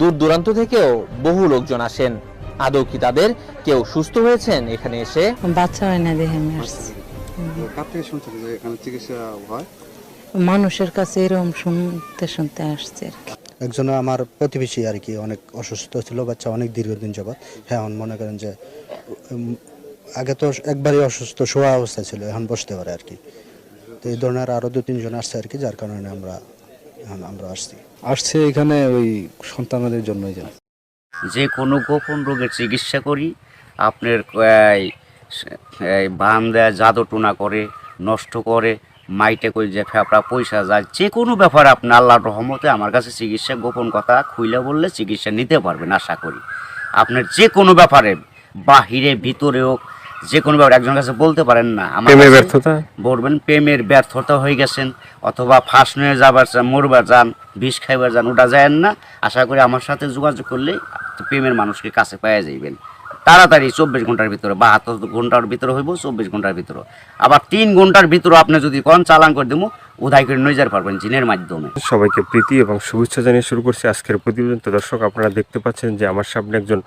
দূর দূরান্ত থেকেও বহু লোকজন আসেন। আদৌ কি তাদের কেউ সুস্থ হয়েছেন এখানে এসে? বাচ্চা হয় না দেখে আমি আসছি। কার থেকে শুনছেন যে এখানে চিকিৎসা হয়? মানুষের কাছে এরকম শুনতে শুনতে আসছে আর কি। একজন আমার প্রতিবেশী আর কি অনেক অসুস্থ ছিল, বাচ্চা অনেক দীর্ঘদিন যাবৎ। হ্যাঁ, এখন মনে করেন যে আগে তো একবারই অসুস্থ শোয়া অবস্থা ছিল, এখন বসতে পারে আর কি। তো এই ধরনের আরো 2-3 জন আসছে আর কি, যার কারণে আমরা আসছি এখানে ওই সন্তানদের জন্যই যায়। যে কোনো গোপন রোগের চিকিৎসা করি। আপনার এই বান দেয়, জাদু টোনা করে, নষ্ট করে, মাইটে করে যে ফেপড়া পয়সা যায়, যে কোনো ব্যাপারে আপনি আল্লাহর রহমতে আমার কাছে চিকিৎসা গোপন কথা খুইলে বললে চিকিৎসা নিতে পারবেন আশা করি। আপনার যে কোনো ব্যাপারে বাহিরে ভিতরে হোক, যে কোনো ব্যাপারে একজনের কাছে বলতে পারেন না আমার ব্যর্থতা বলবেন প্রেমের ব্যর্থতা হয়ে গেছেন, অথবা ফাঁস নিয়ে যাবার চান, মরবার যান, বিষ খাইবার যান, ওটা যায় না। আশা করি আমার সাথে যোগাযোগ করলে প্রেমের মানুষকে কাছে পাওয়া যাইবেন তাড়াতাড়ি। 24 ঘন্টার ভিতরে, 72 ঘন্টার ভিতরে হইব, 24 ঘন্টার ভিতরে। আবার 3 ঘন্টার ভিতরে আপনি যদি কোন চালান করে দেবো, উদাই করে নিয়ে যেতে পারবেন জিনের মাধ্যমে। সবাইকে প্রীতি এবং শুভেচ্ছা জানিয়ে শুরু করছি আজকের প্রতিবেদন। তো দর্শক, আপনারা দেখতে পাচ্ছেন যে আমার সামনে একজন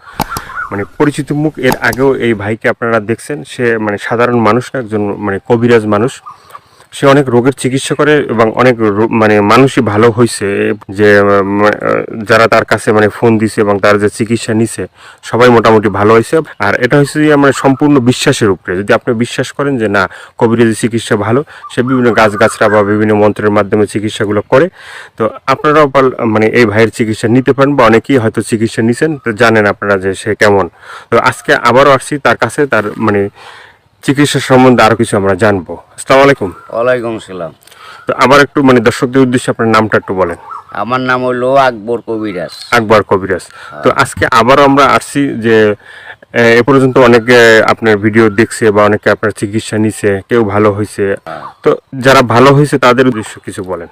পরিচিত মুখ। এর আগেও এই ভাইকে আপনারা দেখছেন। সে সাধারণ মানুষ না, একজন কবিরাজ মানুষ। সে অনেক রোগের চিকিৎসা করে এবং অনেক মানুষই ভালো হয়েছে। যে যারা তার কাছে ফোন দিছে এবং তার যে চিকিৎসা নিছে সবাই মোটামুটি ভালো হয়েছে। আর এটা হচ্ছে যে সম্পূর্ণ বিশ্বাসের উপরে। যদি আপনি বিশ্বাস করেন যে না, কবিরাজি চিকিৎসা ভালো, সে বিভিন্ন গাছগাছরা বা বিভিন্ন মন্ত্রের মাধ্যমে চিকিৎসাগুলো করে, তো আপনারাও এই ভাইয়ের চিকিৎসা নিতে পারেন, বা অনেকেই হয়তো চিকিৎসা নিছেন, তো জানেন আপনারা যে সে কেমন। তো আজকে আবারও আসছি তার কাছে, তার চিকিৎসা সম্বন্ধে আরো কিছু আমরা জানবো। আসসালামু আলাইকুম। ওয়ালাইকুম আসসালাম। তো আবার একটু দর্শকদের উদ্দেশ্যে আপনার নামটা একটু বলেন। আমার নাম হলো আকবর কবিরাজ। আকবর কবিরাজ। তো আজকে আবারও আমরা আসছি যে এ পর্যন্ত অনেকে আপনার ভিডিও দেখছে বা অনেকে আপনার চিকিৎসা নিছে, কেউ ভালো হয়েছে। তো যারা ভালো হয়েছে তাদের উদ্দেশ্য কিছু বলেন।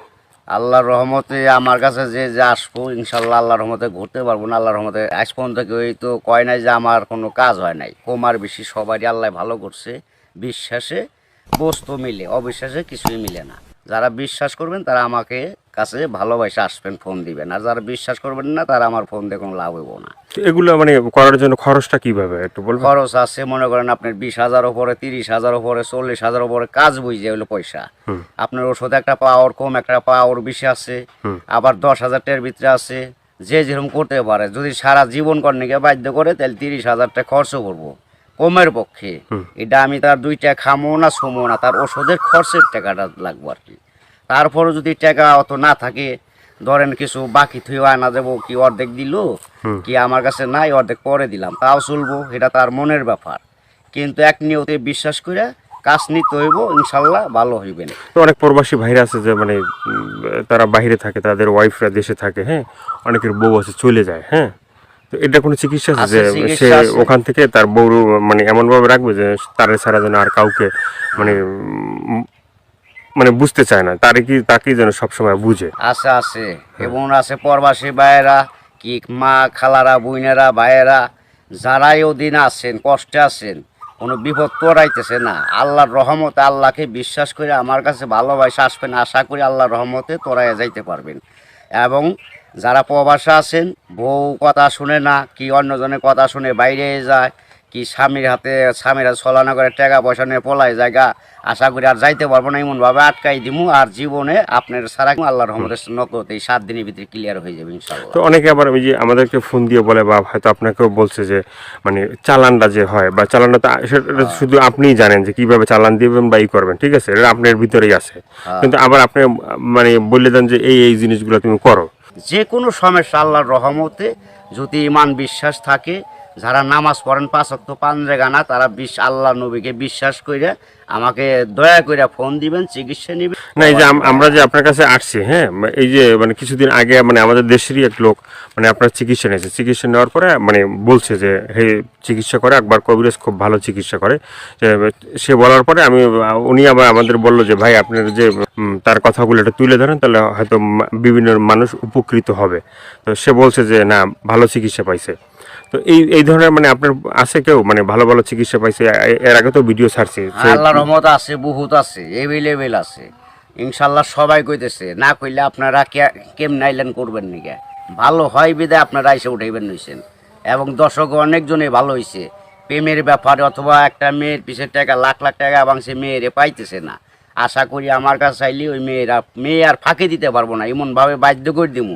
আল্লাহর রহমতে আমার কাছে যে যে আসবো, ইনশাল্লাহ আল্লাহর রহমতে ঘুরতে পারবো না। আল্লাহর রহমতে আজ পর্যন্ত কেউ তো কয় নাই যে আমার কোনো কাজ হয় নাই। কমার বেশি সবারই আল্লাহ ভালো করছে। বিশ্বাসে বস্তু মিলে, অবিশ্বাসে কিছুই মিলে না। যারা বিশ্বাস করবেন তারা আমাকে কাছে ভালোবাসে আসবেন, ফোন দিবেন। আর যারা বিশ্বাস করবেন না, তারা আমার ফোন দিয়ে কোনো লাভ হইব না। এগুলো করার জন্য খরচটা কিভাবে একটু বলবেন? খরচ আছে মনে করেন আপনার 20,000 উপরে, 30,000 উপরে, 40,000 উপরে কাজ বুঝে হলো পয়সা। আপনার ওষুধ একটা পাওয়ার কম, একটা পাওয়ার বেশি আছে, আবার 10,000 টাকার ভিতরে আছে। যে যেরকম করতে পারে। যদি সারা জীবন কর্ণিকে বাধ্য করে, তাহলে 30,000 টাকা খরচ করবো কমের পক্ষে। এটা আমি তার 2 টাকা খামো না, শোমো না, তার ওষুধের খরচের টাকাটা লাগবো আর কি। তারপরে যদি টাকা অত না থাকে, ধরেন কিছু বাকি থুই আনা দেবো, কি অর্ধেক দিল, কি আমার কাছে নাই, অর্ধেক পরে দিলাম, তাও চলবো। এটা তার মনের ব্যাপার। কিন্তু এক নিয়তে বিশ্বাস করে কাজ নিতে হইব, ইনশাল্লাহ ভালো হইবে না। তো অনেক প্রবাসী ভাইরা আছে যে তারা বাইরে থাকে, তাদের ওয়াইফরা দেশে থাকে। হ্যাঁ, অনেকের বউ আছে চলে যায়। হ্যাঁ, তো এটা কোনো চিকিৎসা আছে যে সে ওখান থেকে তার বউ এমন ভাবে রাখবে যে তার ছাড়া যেন আর কাউকে বুঝতে চায় না, তাকে যেন সবসময় বুঝে। আছে আছে এবং আছে প্রবাসী ভাইয়েরা, কি মা খালারা, বোনেরা, ভাইয়েরা, যারাই ওদিন আছেন, কষ্টে আছেন, কোনো বিপদ তোরাইতেছে না, আল্লাহর রহমতে আল্লাহকে বিশ্বাস করে আমার কাছে ভালোবাসা আসবেন। আশা করি আল্লাহর রহমতে তোরাই যাইতে পারবেন। এবং যারা প্রবাসে আছেন, বউ কথা শুনে না, কি অন্যজনের কথা শুনে বাইরে যায়, কি স্বামীরা ছলনা করে টাকা পয়সা নিয়ে পলায় জায়গা, আশা করি আর যাইতে পারবো না, এমনভাবে আটকাই দিমু। আর জীবনে আপনার সারা আল্লাহর রহমতের নগদ এই 7 দিনের ভিতরে ক্লিয়ার হয়ে যাবে ইনশাআল্লাহ। তো অনেকে আবার ওই যে আমাদেরকে ফোন দিয়ে বলে, বা হয়তো আপনাকেও বলছে যে চালানটা যে হয়, বা চালানটা সেটা শুধু আপনিই জানেন যে কিভাবে চালান দিবেন বা ই করবেন, ঠিক আছে, এটা আপনার ভিতরেই আছে। কিন্তু আবার আপনি বলে দেন যে এই জিনিসগুলো তুমি করো। যে কোনো সমস্যা আল্লাহর রহমতে যদি ইমান বিশ্বাস থাকে, যারা নামাজ পড়েন 5 ওয়াক্ত 5 জায়গা, তারা আল্লাহ নবীকে বিশ্বাস করে আমাকে দয়া করে ফোন দিবেন, চিকিৎসা নেবেন। না, এই যে আমরা যে আপনার কাছে আসছি, হ্যাঁ, এই যে কিছুদিন আগে আমাদের দেশেরই এক লোক আপনার চিকিৎসা নিয়েছে। চিকিৎসা নেওয়ার পরে বলছে যে হে, চিকিৎসা করে আকবর কবিরাজ খুব ভালো চিকিৎসা করে। সে বলার পরে উনি আবার আমাদের বললো যে ভাই, আপনার যে তার কথাগুলো এটা তুলে ধরেন, তাহলে হয়তো বিভিন্ন মানুষ উপকৃত হবে। তো সে বলছে যে না, ভালো চিকিৎসা পাইছে। তো এই ধরনের আপনার আছে কেউ ভালো ভালো চিকিৎসা পাইছে? এর আগে তো ভিডিও ছাড়ছি। আল্লাহর রহমত আছে, বহুত আছে, এভেলেবেল আছে ইনশাআল্লাহ। সবাই কইতেছে, না কইলে আপনারা কেমন আইলেন করবেন নাকি? ভালো হয় বিদায় আপনারা এসে উঠাইবেন নিছেন, এবং দর্শক অনেকজনই ভালো হয়েছে। প্রেমের ব্যাপারে অথবা একটা মেয়ের পিছের টাকা লাখ লাখ টাকা এবং সে মেয়েরে পাইতেছে না, আশা করি আমার কাছে চাইলে ওই মেয়ে আর ফাঁকি দিতে পারবো না, এমনভাবে বাধ্য করে দিব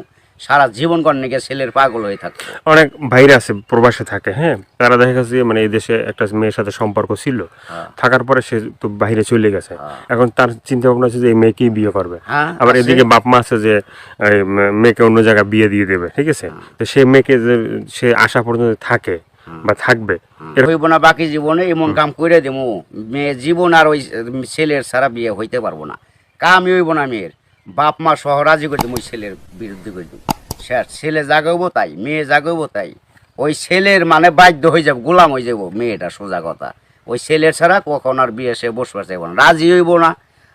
সারা জীবন কর্ণিকে ছেলের পাগল হয়ে থাকতো। অনেক ভাইরা আছে প্রবাসে থাকে, হ্যাঁ, তারা দেখা গেছে যে মানে এই দেশে একটা মেয়ের সাথে সম্পর্ক ছিল, থাকার পরে সে তো বাইরে চলে গেছে, এখন তার চিন্তা ভাবনা আছে যে এই মেয়েকেই বিয়ে করবে। আবার এদিকে বাপ মা আছে যে এই মেয়েকে অন্য জায়গায় বিয়ে দিয়ে দেবে, ঠিক আছে, তো সেই মেয়েকে যে সে আসা পর্যন্ত থাকে বা থাকবে, হইব না বাকি জীবনে এমন কাম করে দেবো, মেয়ে জীবন আর ওই ছেলের ছাড়া বিয়ে হইতে পারবো না, কামই হইব না মেয়ের, বাপ মা সহ রাজি করে দেবো ওই ছেলের বিরুদ্ধে করে দেবো। ছেলে জাগাবো তাই, মেয়ে জাগাবো তাই, ওই ছেলের মানে বাধ্য হয়ে যাবো, গোলাম হয়ে যাবো মেয়েটা, সোজা কথা। ওই ছেলের ছাড়া কখন আর বিয়ে সে বসবার চাইব না, রাজি হইব না।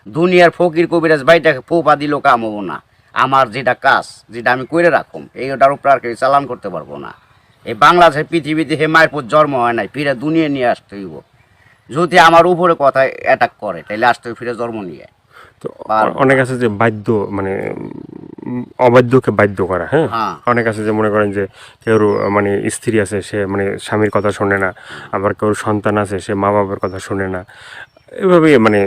দুনিয়ার ফকির কবিরাজ ভাইটাকে ফোপা দিল কাম হবো না, আমার যেটা কাজ যেটা আমি করে রাখুম এইটার উপর আর কেউ চালান করতে পারবো না। এই বাংলাদেশের পৃথিবীতে হে মায়ের পর জন্ম হয় নাই, ফিরে দুনিয়া নিয়ে আসতে হইব। যদি আমার উপরে কথা অ্যাটাক করে তাহলে আসতে ফিরে জন্ম নিয়ে। তো অনেক আছে যে বাধ্য মানে অবাধ্যকে বাধ্য করা, হ্যাঁ, অনেক আছে যে মনে করেন যে কেউ মানে স্ত্রী আছে সে মানে স্বামীর কথা শোনে না, আবার কেউ সন্তান আছে সে মা বাবার কথা শোনে না, এভাবে মানে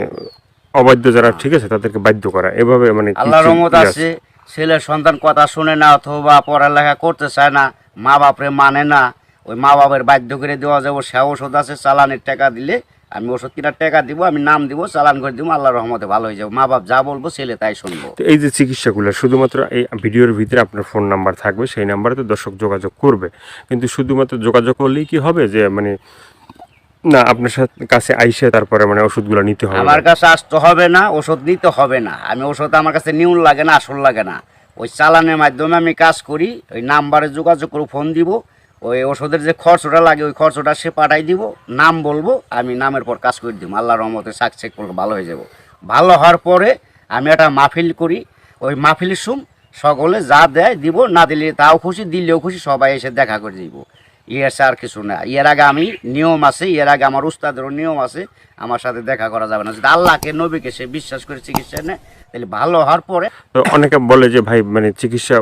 অবাধ্য যারা, ঠিক আছে, তাদেরকে বাধ্য করা এভাবে মানে আল্লাহর রহমত আছে, ছেলের সন্তান কথা শুনে না অথবা পড়ালেখা করতে চায় না, মা বাপরে মানে না, ওই মা বাবার বাধ্য করে দেওয়া যাবো। সে ওষুধ আছে, চালানের টাকা দিলে আমি ওষুধ কিনার টাকা দিব, আমি নাম দিব, চালান করে দিব, আল্লাহর রহমতে ভালো হয়ে যাবো। মা বাপ যা বলবো ছেলে তাই শুনবো। তো এই যে চিকিৎসাগুলো শুধুমাত্র এই ভিডিওর ভিতরে আপনার ফোন নাম্বার থাকবে, সেই নাম্বারে তো দর্শক যোগাযোগ করবে, কিন্তু শুধুমাত্র যোগাযোগ করলেই কি হবে যে মানে না আপনার কাছে আইসে তারপরে মানে ওষুধগুলো নিতে হবে? আমার কাছে আসতে হবে না, ওষুধ নিতে হবে না, আমি ওষুধ আমার কাছে নিউন লাগে না, আসল লাগে না, ওই চালানের মাধ্যমে আমি কাজ করি। ওই নাম্বারে যোগাযোগ করে ফোন দিব, ওই ওষুধের যে খরচটা লাগে ওই খরচটা সে পাঠাই দিব, নাম বলবো, আমি নামের পর কাজ করে দিব, আল্লাহর রহমতে সাকসেস করলে ভালো হয়ে যাব। ভালো হওয়ার পরে আমি একটা মাহফিল করি, ওই মাহফিলের সকলে যা দেয় দিব, না দিলে তাও খুশি, দিলেও খুশি, সবাই এসে দেখা করে দিব। এসে আর কিছু না। এর আগে আমি নিয়ম আছে, এর আগে আমার উস্তাদেরও নিয়ম আছে, আমার সাথে দেখা করা যাবে না। যদি আল্লাহকে নবীকে সে বিশ্বাস করে চিকিৎসা নেয় তাহলে ভালো হওয়ার পরে। তো অনেকে বলে যে ভাই মানে চিকিৎসা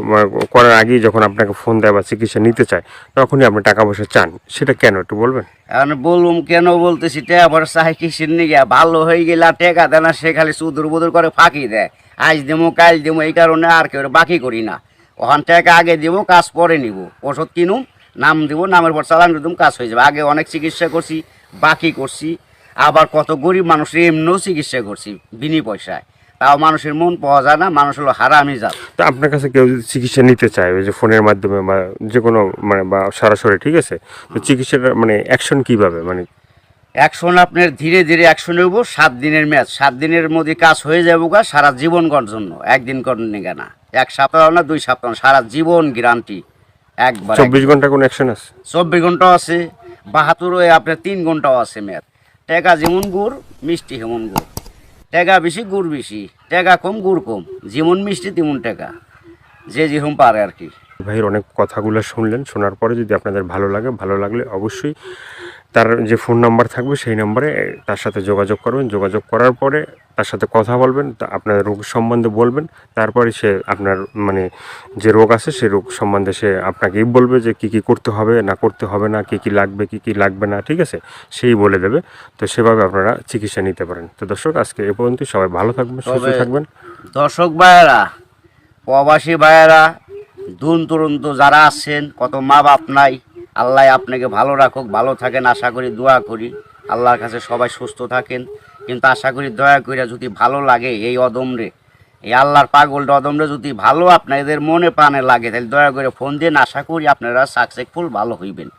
করার আগেই যখন আপনাকে ফোন দেয় বা চিকিৎসা নিতে চায় তখনই আপনি টাকা পয়সা চান, সেটা কেন একটু বলবেন? এখন বলুম কেন বলতেছি, টাকা পয়সা চাই কিসের নিয়ে, ভালো হয়ে গেলে আর টাকা দেয় না, সে খালি সুদূর বুদুর করে ফাঁকি দেয়, আজ দেবো কাল দেবো, এই কারণে আর কেউ বাকি করি না। ওখান টাকা আগে দিব, কাজ পরে নিব, ওষুধ কিনুম, নাম দিব, নামের পর চালান করে দিম, কাজ হয়ে যাবে। আগে অনেক চিকিৎসা করছি, বাকি করছি, আবার কত গরিব মানুষের এমনিও চিকিৎসা করছি বিনি পয়সায়, তাও মানুষের মন পাওয়া যায় না, মানুষ হলো হারামি জাত। তো আপনার কাছে কেউ যদি চিকিৎসা নিতে চায় ওই যে ফোনের মাধ্যমে বা যে কোনো মানে বা সরাসরি, ঠিক আছে, তো চিকিৎসাটা মানে অ্যাকশন কীভাবে মানে? অ্যাকশন আপনার ধীরে ধীরে অ্যাকশন নেব, 7 দিনের ম্যাচ, 7 দিনের মধ্যে কাজ হয়ে যাবো গা, সারা জীবন করার জন্য, একদিন করেন না, 1 সপ্তাহ না 2 সপ্তাহ, সারা জীবন গ্যারান্টি একবার। 24 ঘন্টা কোনো অ্যাকশন আছে? 24 ঘন্টাও আছে, 72 আপনার 3 ঘন্টাও আছে ম্যাচ। টাকা যেমন গুড়, মিষ্টি হেমন গুড়, টাকা বেশি গুড় বেশি, টাকা কম গুড় কম, যেমন মিষ্টি তেমন টাকা, যে যেরকম পারে আর কি। ভাইয়ের অনেক কথাগুলো শুনলেন, শোনার পরে যদি আপনাদের ভালো লাগে, ভালো লাগলে অবশ্যই তার যে ফোন নাম্বার থাকবে সেই নাম্বারে তার সাথে যোগাযোগ করবেন। যোগাযোগ করার পরে তার সাথে কথা বলবেন, আপনার রোগ সম্বন্ধে বলবেন, তারপরে সে আপনার মানে যে রোগ আছে সেই রোগ সম্বন্ধে সে আপনাকেই বলবে যে কী কী করতে হবে না করতে হবে না, কী কী লাগবে কী কী লাগবে না, ঠিক আছে, সেই বলে দেবে। তো সেভাবে আপনারা চিকিৎসা নিতে পারেন। তো দর্শক আজকে এ পর্যন্ত, সবাই ভালো থাকবেন, সুস্থ থাকবেন। দর্শক ভাইয়েরা, প্রবাসী ভাইয়েরা, দূর দূরান্ত যারা আছেন, কত মা বাপ নাই, আল্লাহ আপনাকে ভালো রাখুক, ভালো থাকেন আশা করি, দোয়া করি আল্লাহর কাছে সবাই সুস্থ থাকেন। কিন্তু আশা করি দয়া করে যদি ভালো লাগে এই অদমরে, এই আল্লাহর পাগলটা অদমরে যদি ভালো আপনাদের মনে প্রাণে লাগে, তাহলে দয়া করে ফোন দিন, আশা করি আপনারা সাকসেসফুল ভালো হইবেন।